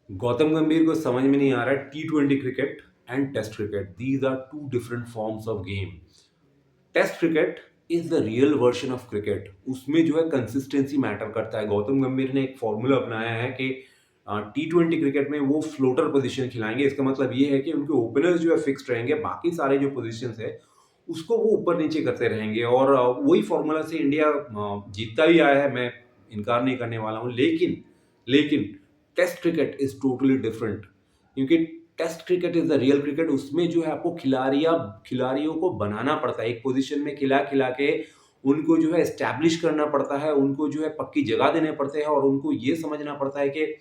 गौतम गंभीर को समझ में नहीं आ रहा है T20 cricket and test cricket, these are two different forms of game. Test cricket is the real version of cricket. उसमें जो है कंसिस्टेंसी मैटर करता है। गौतम गंभीर ने एक फॉर्मूला अपनाया है कि T20 क्रिकेट में वो फ्लोटर पोजीशन खिलाएंगे। इसका मतलब ये है कि उनके ओपनर्स जो है फिक्स्ड रहेंगे, बाकी सारे जो पोजीशन है उसको वो ऊपर नीचे करते रहेंगे। और वही फॉर्मूला से इंडिया जीतता भी आया है, मैं इनकार नहीं करने वाला हूँ। लेकिन लेकिन test cricket is totally different, क्योंकि test cricket is the real cricket. उसमें जो है आपको खिलाड़ियों को बनाना पड़ता है, एक पोजीशन में खिला खिला के उनको जो है एस्टैब्लिश करना पड़ता है, उनको जो है पक्की जगह देने पड़ते हैं, और उनको ये समझना पड़ता है कि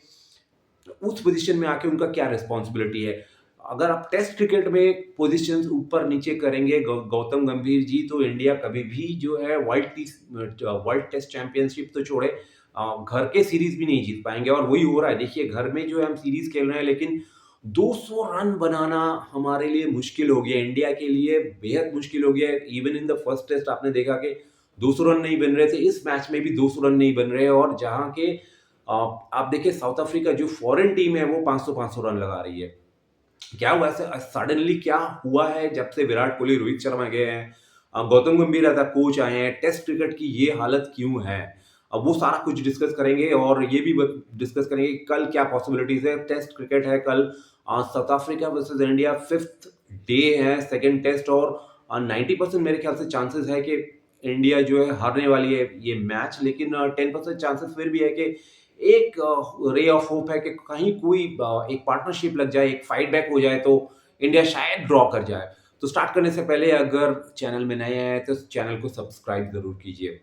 उस पोजीशन में आके उनका क्या रिस्पॉन्सिबिलिटी है। अगर आप टेस्ट क्रिकेट में पोजीशंस ऊपर नीचे करेंगे गौतम गंभीर जी, तो इंडिया कभी भी जो है वर्ल्ड टेस्ट चैंपियनशिप तो छोड़े, घर के सीरीज भी नहीं जीत पाएंगे। और वही हो रहा है। देखिए, घर में जो है हम सीरीज खेल रहे हैं, लेकिन 200 रन बनाना हमारे लिए मुश्किल हो गया, इंडिया के लिए बेहद मुश्किल हो गया। Even in the first test आपने देखा कि 200 रन नहीं बन रहे थे, इस मैच में भी 200 रन नहीं बन रहे। और जहां के आप देखिए, साउथ अफ्रीका जो फॉरेन टीम है वो 500-500 रन लगा रही है। क्या हुआ ऐसे सडनली, क्या हुआ है जब से विराट कोहली, रोहित शर्मा गए हैं, गौतम गंभीर एज अ कोच आए हैं, टेस्ट क्रिकेट की ये हालत क्यों है? अब वो सारा कुछ डिस्कस करेंगे, और ये भी डिस्कस करेंगे कि कल क्या पॉसिबिलिटीज है। टेस्ट क्रिकेट है कल, south Africa versus India, fifth day है, सेकेंड टेस्ट। और 90% मेरे ख्याल से चांसेस है कि इंडिया जो है हारने वाली है ये मैच। लेकिन 10% चांसेस फिर भी है कि एक रे ऑफ होप है कि कहीं कोई एक पार्टनरशिप लग जाए, एक फाइट बैक हो जाए, तो इंडिया शायद ड्रॉ कर जाए। तो स्टार्ट करने से पहले अगर चैनल में नए हैं तो चैनल को सब्सक्राइब जरूर कीजिए।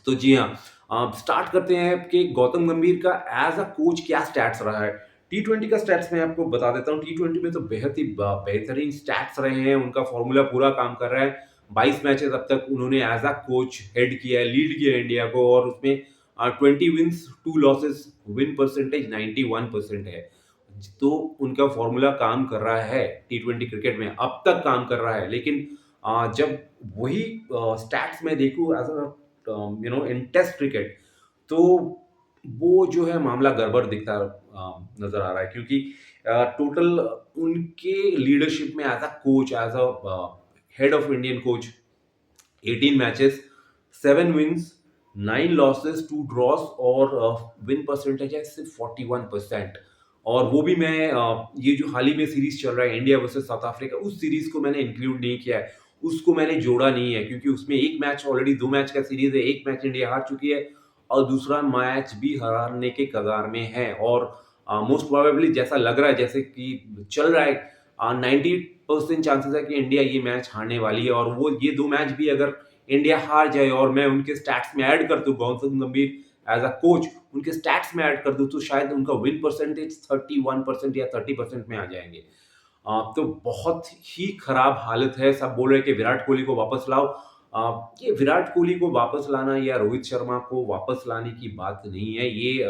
तो जी हाँ, स्टार्ट करते हैं कि गौतम गंभीर का एज अ कोच क्या स्टैट्स रहा है। T20 का स्टैट्स मैं आपको बता देता हूँ। T20 में तो बेहद ही बेहतरीन स्टैट्स रहे हैं, उनका फॉर्मूला पूरा काम कर रहा है। 22 मैचेस अब तक उन्होंने एज अ कोच हेड किया है, लीड किया है इंडिया को, और उसमें 20 विंस 2 लॉसेस, विन परसेंटेज 91% है। तो उनका फॉर्मूला काम कर रहा है T20 क्रिकेट में, अब तक काम कर रहा है। लेकिन जब वही स्टैट्स में देखूं as a in test cricket, तो वो जो है मामला गड़बड़ दिखता नजर आ रहा है। क्योंकि टोटल उनके लीडरशिप में as a coach, as a head of Indian coach, 18 matches, 7 wins, 9 losses, 2 draws, और विन परसेंटेज है सिर्फ 41%। और वो भी मैं ये जो हाल ही में सीरीज चल रहा है इंडिया वर्सेस साउथ अफ्रीका, उस सीरीज को मैंने इंक्लूड नहीं किया है, उसको मैंने जोड़ा नहीं है, क्योंकि उसमें एक मैच ऑलरेडी, 2 मैच का सीरीज है, एक मैच इंडिया हार चुकी है और दूसरा मैच भी हारने के कगार में है। और मोस्ट प्रोबेबली जैसा लग रहा है, जैसे कि चल रहा है, 90% चांसेस है कि इंडिया ये मैच हारने वाली है। और वो ये 2 मैच भी अगर इंडिया हार जाए और मैं उनके स्टैट्स में ऐड कर दूं, गौतम गंभीर एज अ कोच उनके स्टैट्स में ऐड कर दूं, तो शायद उनका विन परसेंटेज 31% या 30% में आ जाएंगे। तो बहुत ही खराब हालत है। सब बोल रहे हैं कि विराट कोहली को वापस लाओ। ये विराट कोहली को वापस लाना या रोहित शर्मा को वापस लाने की बात नहीं है। ये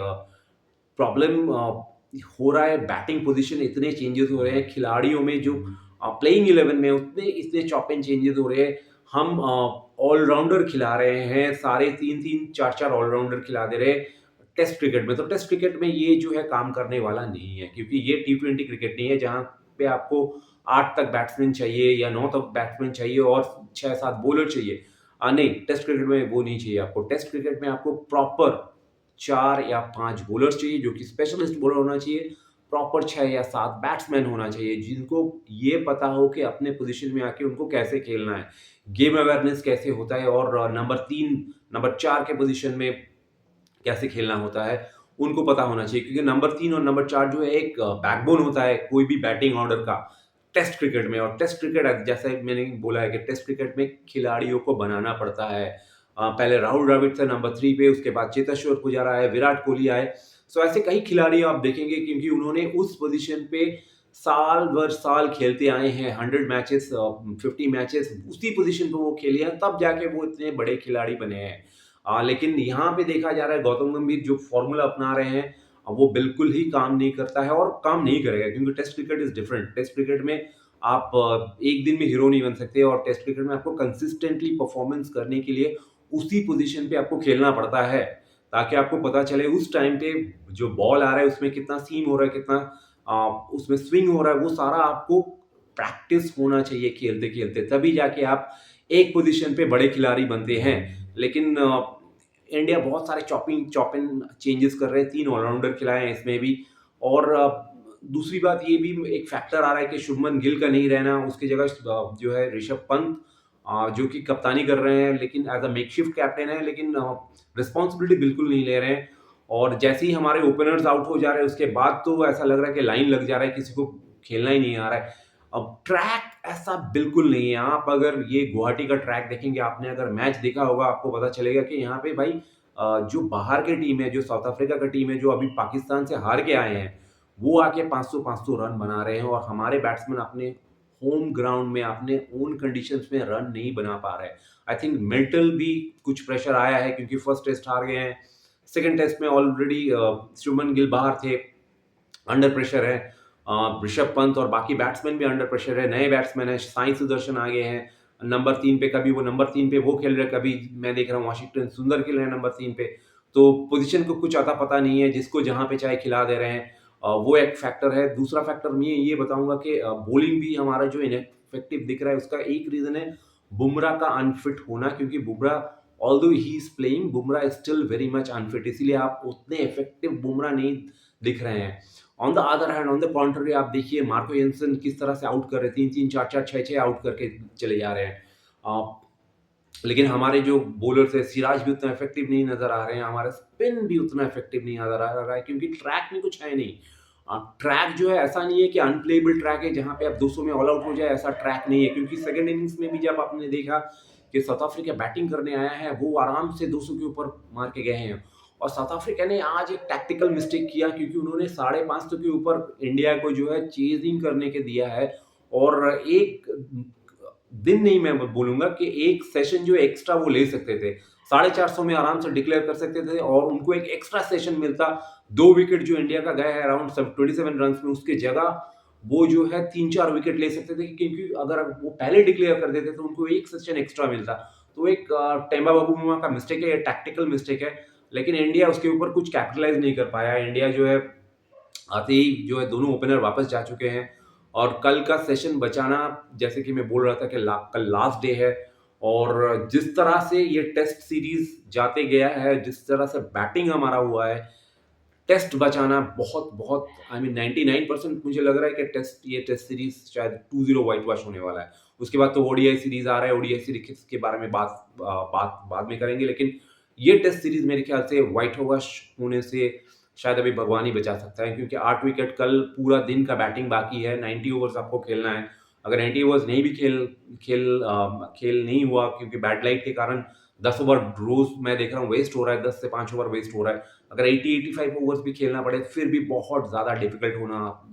प्रॉब्लम हो रहा है, बैटिंग पोजीशन इतने चेंजेस हो रहे हैं, खिलाड़ियों में जो प्लेइंग 11 में उतने इतने चॉप एंड चेंजेस हो रहे हैं। हम ऑलराउंडर खिला रहे हैं, सारे 3-3 4-4 ऑलराउंडर खिला दे रहे हैं टेस्ट क्रिकेट में। तो टेस्ट क्रिकेट में ये जो है काम करने वाला नहीं है, क्योंकि ये T20 क्रिकेट नहीं है जहां पे आपको 8 तक बैट्समैन चाहिए या 9 तक बैट्समैन चाहिए और 6-7 बॉलर चाहिए। नहीं, टेस्ट क्रिकेट में वो नहीं चाहिए आपको। टेस्ट क्रिकेट में आपको प्रॉपर 4 या 5 बॉलर्स चाहिए, जो कि स्पेशलिस्ट बॉलर होना चाहिए। प्रॉपर 6 या 7 बैट्समैन होना चाहिए, जिनको ये पता हो कि अपने पोजीशन में आके उनको कैसे खेलना है, गेम अवेयरनेस कैसे होता है, और नंबर 3, नंबर 4 के पोजीशन में कैसे खेलना होता है, उनको पता होना चाहिए। क्योंकि नंबर 3 और नंबर 4 जो है एक बैकबोन होता है कोई भी बैटिंग ऑर्डर का टेस्ट क्रिकेट में। और टेस्ट क्रिकेट, जैसे मैंने बोला है कि टेस्ट क्रिकेट में खिलाड़ियों को बनाना पड़ता है। पहले राहुल द्रविड़ थे नंबर 3 पे, उसके बाद चेतेश्वर पुजारा आए, विराट कोहली आए। सो ऐसे कई खिलाड़ी आप देखेंगे, क्योंकि उन्होंने उस पोजीशन पे साल भर साल खेलते आए हैं, 100 मैचेस, 50 मैचेस उसी पोजीशन पे वो खेले हैं, तब जाके वो इतने बड़े खिलाड़ी बने हैं। लेकिन यहाँ पे देखा जा रहा है गौतम गंभीर जो फॉर्मूला अपना रहे हैं, वो बिल्कुल ही काम नहीं करता है और काम नहीं करेगा, क्योंकि test cricket is different. Test cricket में आप एक दिन में हीरो नहीं बन सकते, और टेस्ट क्रिकेट में आपको कंसिस्टेंटली परफॉर्मेंस करने के लिए उसी पोजीशन पे आपको खेलना पड़ता है। ताकि आपको पता चले उस टाइम पे जो बॉल आ रहा है उसमें कितना सीम हो रहा है, कितना उसमें स्विंग हो रहा है, वो सारा आपको प्रैक्टिस होना चाहिए खेलते-खेलते, तभी जाके आप एक पोज़ीशन पे बड़े खिलाड़ी बनते हैं। लेकिन इंडिया बहुत सारे चॉपिंग चेंजेस कर रहे हैं, 3 ऑलराउंडर खिलाए हैं इसमें भी। और दूसरी बात ये भी एक फैक्टर आ रहा है कि शुभमन गिल का नहीं रहना, उसकी जगह जो है ऋषभ पंत जो कि कप्तानी कर रहे हैं, लेकिन एज़ अ मेकशिफ्ट कैप्टन है, लेकिन रिस्पॉन्सिबिलिटी बिल्कुल नहीं ले रहे हैं। और जैसे ही हमारे ओपनर्स आउट हो जा रहे हैं, उसके बाद तो ऐसा लग रहा है कि लाइन लग जा रहा है, किसी को खेलना ही नहीं आ रहा है। अब ट्रैक ऐसा बिल्कुल नहीं है। आप अगर ये गुवाहाटी का ट्रैक देखेंगे, आपने अगर मैच देखा होगा, आपको पता चलेगा कि यहाँ पे भाई जो बाहर की टीम है, जो साउथ अफ्रीका की टीम है, जो अभी पाकिस्तान से हार के आए हैं, वो आके 500-500 रन बना रहे हैं और हमारे बैट्समैन अपने होम ग्राउंड में, अपने ओन कंडीशंस में रन नहीं बना पा रहे हैं। आई थिंक मेंटल भी कुछ प्रेशर आया है, क्योंकि फर्स्ट टेस्ट हार गए हैं। सेकंड टेस्ट में ऑलरेडी शुभमन गिल बाहर थे, अंडर प्रेशर है। ऋषभ पंत और बाकी बैट्समैन भी अंडर प्रेशर है। नए बैट्समैन है, साई सुदर्शन आ गए हैं नंबर 3 पे, कभी वो नंबर 3 पे वो खेल रहे हैं, कभी मैं देख रहा हूँ वाशिंगटन सुंदर खेल रहे हैं नंबर 3 पे। तो पोजीशन को कुछ अता पता नहीं है, जिसको जहाँ पे चाहे खिला दे रहे हैं। वो एक फैक्टर है। दूसरा फैक्टर मैं ये बताऊंगा कि बॉलिंग भी हमारा जो इनएफेक्टिव दिख रहा है, उसका एक रीजन है बुमराह का अनफिट होना, क्योंकि Bumrah although he is playing, Bumrah is still very much unfit, इसीलिए आप उतने इफेक्टिव बुमराह नहीं दिख रहे हैं। On the other hand, on the contrary, आप देखिए मार्को जेन्सेन किस तरह से आउट कर रहे हैं, 3-3, 4-4, 6-6 आउट करके चले जा रहे हैं। लेकिन हमारे जो बॉलर्स है, सिराज भी उतना इफेक्टिव नहीं नजर आ रहे हैं, हमारा स्पिन भी उतना इफेक्टिव नहीं नजर आ रहा है, क्योंकि ट्रैक में कुछ है नहीं। ट्रैक जो है ऐसा नहीं है कि अनप्लेबल ट्रैक है जहां पे आप 200 में ऑल आउट हो जाए, ऐसा ट्रैक नहीं है। क्योंकि सेकंड इनिंग्स में भी जब आपने देखा कि साउथ अफ्रीका बैटिंग करने आया है, वो आराम से 200 के ऊपर मार के गए हैं। और साउथ अफ्रीका ने आज एक टैक्टिकल मिस्टेक किया, क्योंकि उन्होंने 550 के ऊपर इंडिया को जो है चेजिंग करने के दिया है। और एक दिन नहीं, मैं बोलूंगा कि एक सेशन जो एक्स्ट्रा वो ले सकते थे, 450 में आराम से डिक्लेयर कर सकते थे और उनको एक एक्स्ट्रा सेशन मिलता। 2 विकेट जो इंडिया का गया है अराउंड 27 रन में, उसके जगह वो जो है 3-4 विकेट ले सकते थे, क्योंकि अगर वो पहले डिक्लेयर कर देते तो उनको एक सेशन एक्स्ट्रा मिलता। तो एक टेम्बा बाबूमा का मिस्टेक है, टैक्टिकल मिस्टेक है, लेकिन इंडिया उसके ऊपर कुछ कैपिटलाइज नहीं कर पाया। इंडिया जो है आते ही जो है दोनों ओपनर वापस जा चुके हैं। और कल का सेशन बचाना, जैसे कि मैं बोल रहा था कि कल लास्ट डे है, और जिस तरह से ये टेस्ट सीरीज जाते गया है, जिस तरह से बैटिंग हमारा हुआ है, टेस्ट बचाना बहुत बहुत, आई मीन 99% मुझे लग रहा है कि ये टेस्ट सीरीज शायद 2-0 व्हाइट वॉश होने वाला है। उसके बाद तो ओडीआई सीरीज आ रहा है, ओडीआई सीरीज के बारे में बात बाद में करेंगे, लेकिन ये टेस्ट सीरीज मेरे ख्याल से व्हाइट वॉश होने से शायद अभी भगवान ही बचा सकता है, क्योंकि 8 विकेट, कल पूरा दिन का बैटिंग बाकी है, 90 ओवर्स आपको खेलना है। अगर 90 ओवर्स नहीं भी खेल नहीं हुआ, क्योंकि बैड लाइट के कारण 10 ओवर रोज मैं देख रहा हूँ वेस्ट हो रहा है, 10 से 5 ओवर वेस्ट हो रहा है। अगर 80-85 ओवर्स भी खेलना पड़े, फिर भी बहुत ज्यादा डिफिकल्ट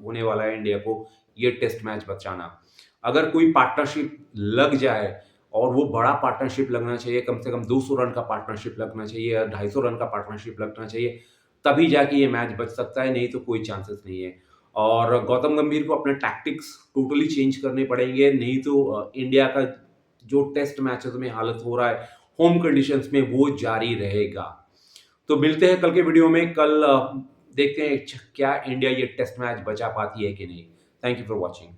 होने वाला है इंडिया को ये टेस्ट मैच बचाना। अगर कोई पार्टनरशिप लग जाए, और वो बड़ा पार्टनरशिप लगना चाहिए, कम से कम 200 रन का पार्टनरशिप लगना चाहिए या 250 रन का पार्टनरशिप लगना चाहिए, तभी जाके ये मैच बच सकता है, नहीं तो कोई चांसेस नहीं है। और गौतम गंभीर को अपने टैक्टिक्स टोटली चेंज करने पड़ेंगे, नहीं तो इंडिया का जो टेस्ट मैचेस में हालत हो रहा है होम कंडीशंस में, वो जारी रहेगा। तो मिलते हैं कल के वीडियो में। कल देखते हैं क्या इंडिया ये टेस्ट मैच बचा पाती है कि नहीं। Thank you for watching.